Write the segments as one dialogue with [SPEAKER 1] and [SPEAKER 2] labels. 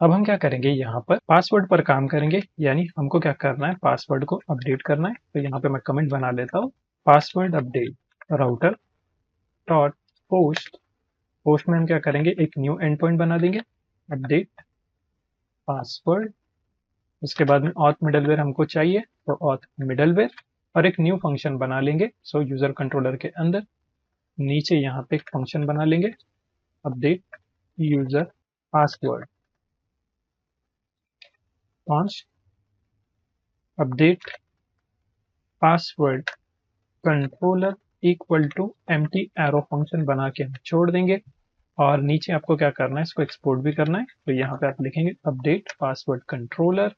[SPEAKER 1] अब हम क्या करेंगे, यहाँ पर पासवर्ड पर काम करेंगे, यानी हमको क्या करना है, पासवर्ड को अपडेट करना है। तो यहाँ पे मैं कमेंट बना लेता हूँ, password update router dot post. Post में हम क्या करेंगे, एक न्यू एंड पॉइंट बना देंगे, अपडेट पासवर्ड। उसके बाद में ऑथ मिडलवेयर हमको चाहिए, तो ऑथ मिडलवेयर, और एक न्यू फंक्शन बना लेंगे। सो यूजर कंट्रोलर के अंदर नीचे यहाँ पे एक फंक्शन बना लेंगे, update user password const update password controller equal to empty arrow function बना के हम छोड़ देंगे। और नीचे आपको क्या करना है, इसको एक्सपोर्ट भी करना है। तो यहाँ पे आप लिखेंगे अपडेट पासवर्ड कंट्रोलर,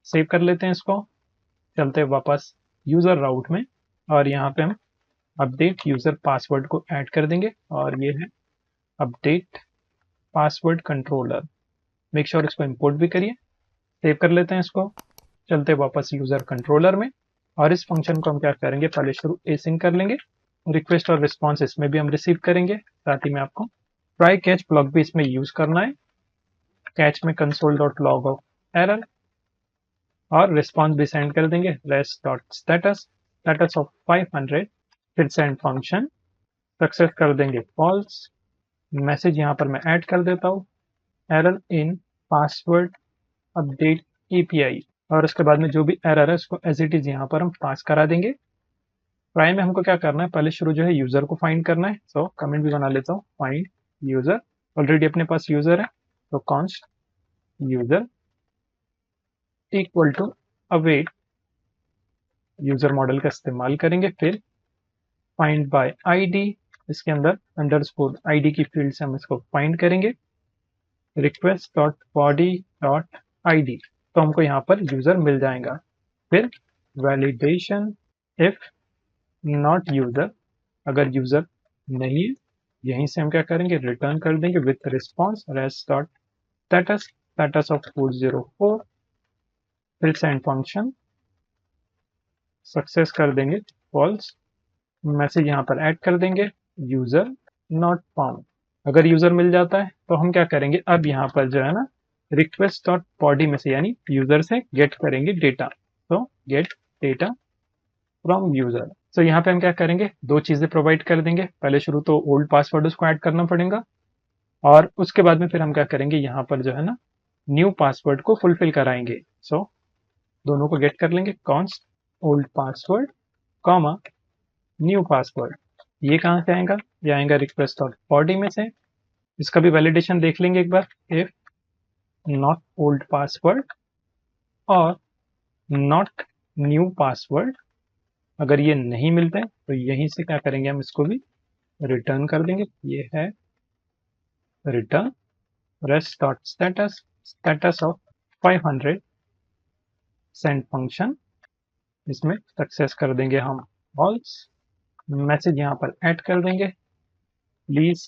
[SPEAKER 1] सेव कर लेते हैं इसको। चलते हैं वापस यूजर राउट में, और यहाँ पे हम अपडेट यूजर पासवर्ड को ऐड कर देंगे, और ये है update password controller. Make sure इसको इंपोर्ट भी करिए, सेव कर लेते हैं इसको। चलते वापस यूजर कंट्रोलर में, और इस फंक्शन को हम क्या करेंगे, पहले शुरू एसिंक कर लेंगे, रिक्वेस्ट और रिस्पॉन्स इसमें भी हम रिसीव करेंगे। साथ ही में आपको ट्राई कैच ब्लॉक भी इसमें यूज करना है, कैच में console dot log of error, और रिस्पॉन्स भी सेंड कर देंगे, rest dot status status of 500, फिर सेंड फंक्शन, सक्सेस कर देंगे फॉल्स। मैसेज यहाँ पर मैं ऐड कर देता हूँ, error in password update API, और उसके बाद में जो भी एरर है उसको एज इट इज यहाँ पर हम पास करा देंगे। ट्राई में हमको क्या करना है, पहले शुरू जो है यूजर को फाइंड करना है। सो कमेंट भी बना लेता हूँ, फाइंड यूजर। ऑलरेडी अपने पास यूजर है, तो const user equal to await, user model का इस्तेमाल करेंगे। फिर फाइंड बाय आईडी, इसके अंदर अंडरस्कोर आईडी की फील्ड से हम इसको फाइंड करेंगे, request dot body dot ID, तो हमको यहाँ पर यूजर मिल जाएगा। फिर वैलिडेशन इफ नॉट यूजर, अगर यूजर नहीं है, यहीं से हम क्या करेंगे, रिटर्न कर देंगे with response rest dot status status of 404, फिर सेंड फंक्शन, सक्सेस कर देंगे फॉल्स। मैसेज यहाँ पर ऐड कर देंगे, यूजर नॉट फाउंड। अगर यूजर मिल जाता है तो हम क्या करेंगे, अब यहाँ पर जो है ना, रिक्वेस्ट डॉट बॉडी में से यानी यूजर से गेट करेंगे डेटा। तो गेट डेटा फ्रॉम यूजर। तो यहाँ पे हम क्या करेंगे, दो चीजें प्रोवाइड कर देंगे। पहले शुरू तो ओल्ड पासवर्ड उसको ऐड करना पड़ेगा, और उसके बाद में फिर हम क्या करेंगे, यहाँ पर जो है ना, न्यू पासवर्ड को फुलफिल कराएंगे। सो दोनों को गेट कर लेंगे, const old password comma new password. ये कहाँ से आएगा, ये आएगा रिक्वेस्ट डॉट बॉडी में से। इसका भी वैलिडेशन देख लेंगे एक बार, इफ नॉट ओल्ड पासवर्ड और नॉट न्यू पासवर्ड, अगर ये नहीं मिलते हैं तो यहीं से क्या करेंगे, हम इसको भी रिटर्न कर देंगे। ये है return rest dot status status of 500, send function, इसमें सक्सेस कर देंगे हम फॉल्स। मैसेज यहाँ पर ऐड कर देंगे, प्लीज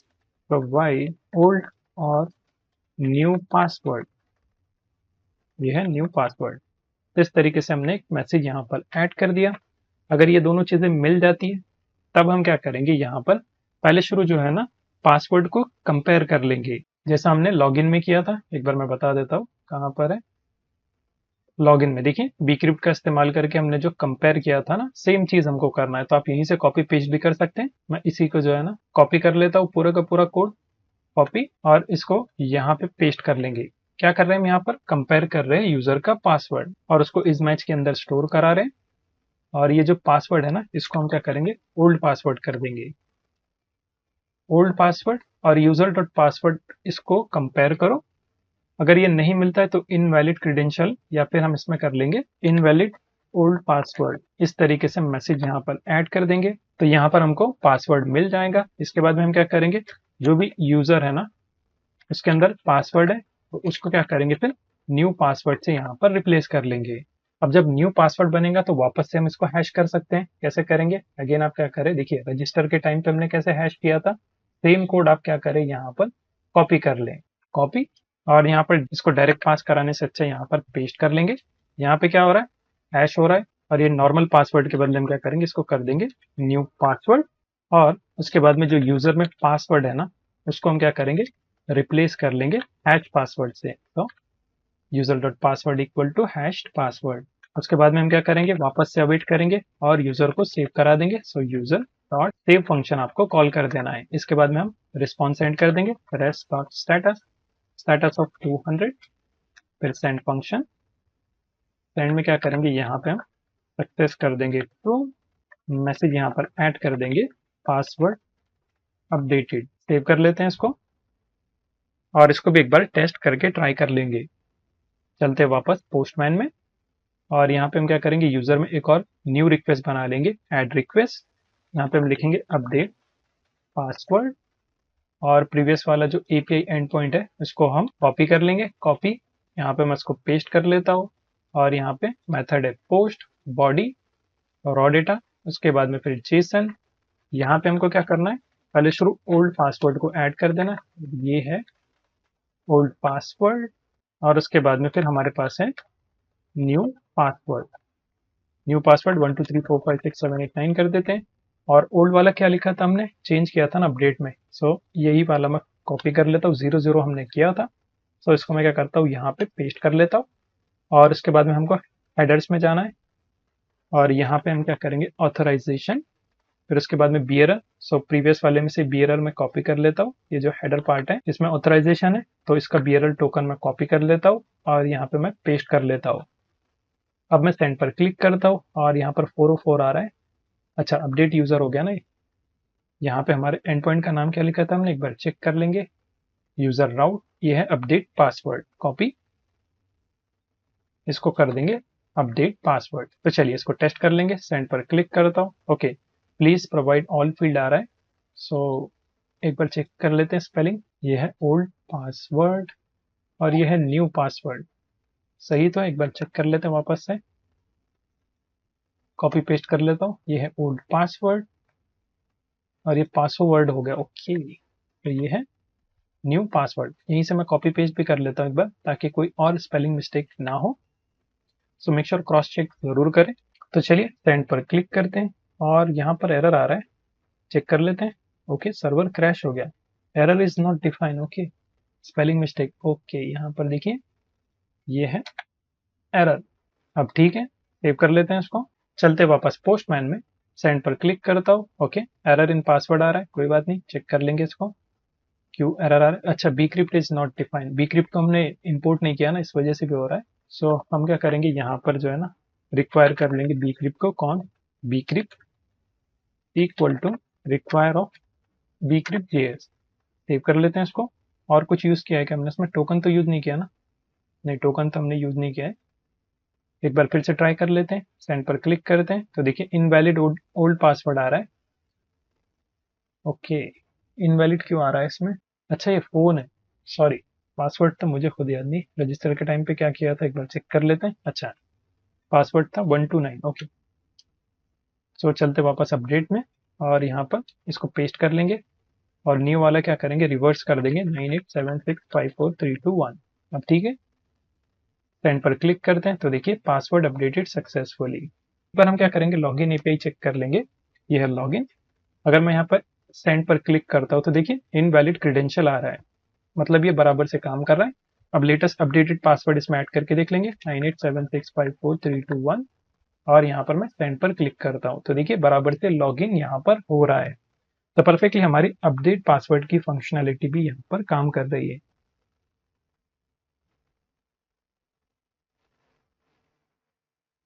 [SPEAKER 1] प्रोवाइड ओल्ड और न्यू पासवर्ड, ये है न्यू पासवर्ड। इस तरीके से हमने एक मैसेज यहाँ पर ऐड कर दिया। अगर ये दोनों चीजें मिल जाती है, तब हम क्या करेंगे, यहाँ पर पहले शुरू जो है ना, पासवर्ड को कंपेयर कर लेंगे, जैसा हमने लॉगिन में किया था। एक बार मैं बता देता हूँ कहाँ पर है, लॉगिन में देखिए बीक्रिप्ट का इस्तेमाल करके हमने जो कंपेयर किया था ना, सेम चीज हमको करना है। तो आप यहीं से कॉपी पेस्ट भी कर सकते हैं। मैं इसी को जो है ना कॉपी कर लेता हूँ, पूरा का पूरा कोड कॉपी, और इसको यहाँ पे पेस्ट कर लेंगे। क्या कर रहे हैं, हम यहाँ पर कंपेयर कर रहे हैं यूजर का पासवर्ड, और उसको इस मैच के अंदर स्टोर करा रहे हैं। और ये जो पासवर्ड है ना, इसको हम क्या करेंगे, ओल्ड पासवर्ड कर देंगे। ओल्ड पासवर्ड और यूजर डॉट पासवर्ड, इसको कंपेयर करो। अगर ये नहीं मिलता है तो इनवैलिड क्रीडेंशियल, या फिर हम इसमें कर लेंगे इनवैलिड ओल्ड पासवर्ड। इस तरीके से मैसेज यहाँ पर ऐड कर देंगे, तो यहाँ पर हमको पासवर्ड मिल जाएगा। इसके बाद में हम क्या करेंगे, जो भी यूजर है ना, उसके अंदर पासवर्ड है, तो उसको क्या करेंगे, फिर न्यू पासवर्ड से यहाँ पर रिप्लेस कर लेंगे। अब जब न्यू पासवर्ड बनेगा तो वापस से हम इसको हैश कर सकते हैं। कैसे करेंगे, अगेन आप क्या करें, देखिए रजिस्टर के टाइम पे हमने कैसे हैश किया था, सेम कोड आप क्या करें, यहाँ पर कॉपी कर लें, कॉपी, और यहाँ पर इसको डायरेक्ट पास कराने से अच्छा यहाँ पर पेस्ट कर लेंगे। यहाँ पे क्या हो रहा है, हैश हो रहा है, और ये नॉर्मल पासवर्ड के बदले हम क्या करेंगे, इसको कर देंगे न्यू पासवर्ड। और उसके बाद में जो यूजर में पासवर्ड है ना, उसको हम क्या करेंगे, रिप्लेस कर लेंगे हैश पासवर्ड से। तो user dot password equal to hashed password. उसके बाद में हम क्या करेंगे, वापस से अवेट करेंगे और यूजर को सेव करा देंगे। सो यूजर डॉट सेव फंक्शन आपको कॉल कर देना है। इसके बाद में हम रिस्पॉन्स सेंड कर देंगे, rest dot status, status of 200, फिर सेंड फंक्शन। सेंड में क्या करेंगे, यहाँ पे हम सक्सेस कर देंगे ट्रू, मैसेज यहाँ पर ऐड कर देंगे पासवर्ड अपडेटेड। सेव कर लेते हैं इसको और इसको भी एक बार टेस्ट करके ट्राई कर लेंगे। चलते वापस पोस्टमैन में और यहाँ पे हम क्या करेंगे, यूजर में एक और न्यू रिक्वेस्ट बना लेंगे, ऐड रिक्वेस्ट। यहाँ पे हम लिखेंगे अपडेट पासवर्ड और प्रीवियस वाला जो एपीआई एंड पॉइंट है इसको हम कॉपी कर लेंगे। कॉपी, यहाँ पे मैं इसको पेस्ट कर लेता हूँ और यहाँ पे मेथड है पोस्ट बॉडी रॉ डेटा। उसके बाद में फिर जेसन। यहाँ पे हमको क्या करना है, पहले शुरू ओल्ड पासवर्ड को ऐड कर देना, ये है ओल्ड पासवर्ड। और उसके बाद में फिर हमारे पास है न्यू पासवर्ड। न्यू पासवर्ड 123456789 कर देते हैं। और ओल्ड वाला क्या लिखा था, हमने चेंज किया था ना अपडेट में। सो यही वाला मैं कॉपी कर लेता हूँ, 00 हमने किया था। सो इसको मैं क्या करता हूँ, यहाँ पे पेस्ट कर लेता हूँ और उसके बाद में हमको हेडर्स में जाना है और यहाँ पे हम क्या करेंगे, ऑथराइजेशन, फिर उसके बाद में बियरर। सो प्रीवियस वाले में से बियरर मैं कॉपी कर लेता हूँ। ये जो हेडर पार्ट है इसमें ऑथराइजेशन है, तो इसका बियरर टोकन मैं कॉपी कर लेता हूँ और यहाँ पे मैं पेस्ट कर लेता हूँ। अब मैं सेंड पर क्लिक करता हूँ और यहाँ पर 404 आ रहा है। अच्छा, अपडेट यूजर हो गया ना। यहाँ पे हमारे एंड पॉइंट का नाम क्या लिखा था हमने, एक बार चेक कर लेंगे, यूजर राउट। ये है अपडेट पासवर्ड, कॉपी, इसको कर देंगे अपडेट पासवर्ड। तो चलिए इसको टेस्ट कर लेंगे, सेंड पर क्लिक करता हूँ। Okay, please provide all field आ रहा है। सो एक बार चेक कर लेते हैं स्पेलिंग। ये है ओल्ड पासवर्ड और ये है न्यू पासवर्ड, सही तो एक बार चेक कर लेते हैं वापस से। कॉपी पेस्ट कर लेता हूँ, ये है ओल्ड पासवर्ड और ये पासवर्ड हो गया। ओके, तो ये है न्यू पासवर्ड। यहीं से मैं कॉपी पेस्ट भी कर लेता हूँ एक बार, ताकि कोई और स्पेलिंग मिस्टेक ना हो। So make sure cross check जरूर करें। तो चलिए सेंड पर क्लिक करते हैं और यहाँ पर एरर आ रहा है, चेक कर लेते हैं। ओके, सर्वर क्रैश हो गया, error is not define. Okay, spelling mistake. Okay, यहाँ पर देखिए ये है एरर। अब ठीक है, सेव कर लेते हैं इसको। चलते वापस पोस्टमैन में, सेंड पर क्लिक करता हूँ। ओके, एरर इन पासवर्ड आ रहा है, कोई बात नहीं, चेक कर लेंगे इसको। क्यों एरर आ रहा है, अच्छा bcrypt is not defined. bcrypt को हमने इंपोर्ट नहीं किया ना, इस वजह से भी हो रहा है। सो हम क्या करेंगे, यहाँ पर जो है ना रिक्वायर कर लेंगे bcrypt को। कौन, bcrypt equal to require of bcrypt js। सेव कर लेते हैं इसको। और कुछ यूज किया है क्या हमने इसमें, टोकन तो यूज नहीं किया ना, नहीं टोकन तो हमने यूज नहीं किया है। एक बार फिर से ट्राई कर लेते हैं, सेंड पर क्लिक करते हैं तो देखिए इनवैलिड ओल्ड पासवर्ड आ रहा है। ओके, इनवैलिड क्यों आ रहा है इसमें, अच्छा ये फोन है, सॉरी। पासवर्ड तो मुझे खुद याद नहीं, रजिस्टर के टाइम पे क्या किया था, एक बार चेक कर लेते हैं। अच्छा, पासवर्ड था 129। ओके, सो चलते वापस अपडेट में और यहाँ पर इसको पेस्ट कर लेंगे और न्यू वाला क्या करेंगे, रिवर्स कर देंगे 98765432 1। अब ठीक है, सेंड पर क्लिक करते हैं तो देखिए पासवर्ड अपडेटेड सक्सेसफुली। पर हम क्या करेंगे, लॉगिन एपीआई चेक कर लेंगे। ये है लॉगिन। अगर मैं यहाँ पर सेंड पर क्लिक करता हूँ तो देखिए इनवैलिड क्रेडेंशियल आ रहा है, मतलब ये बराबर से काम कर रहा है। अब लेटेस्ट अपडेटेड पासवर्ड इसमें ऐड करके देख लेंगे, 98765432 1। और यहाँ पर मैं सेंड पर क्लिक करता हूँ तो देखिए बराबर से लॉगिन यहाँ पर हो रहा है। तो परफेक्टली हमारी अपडेट पासवर्ड की फंक्शनैलिटी भी यहाँ पर काम कर रही है।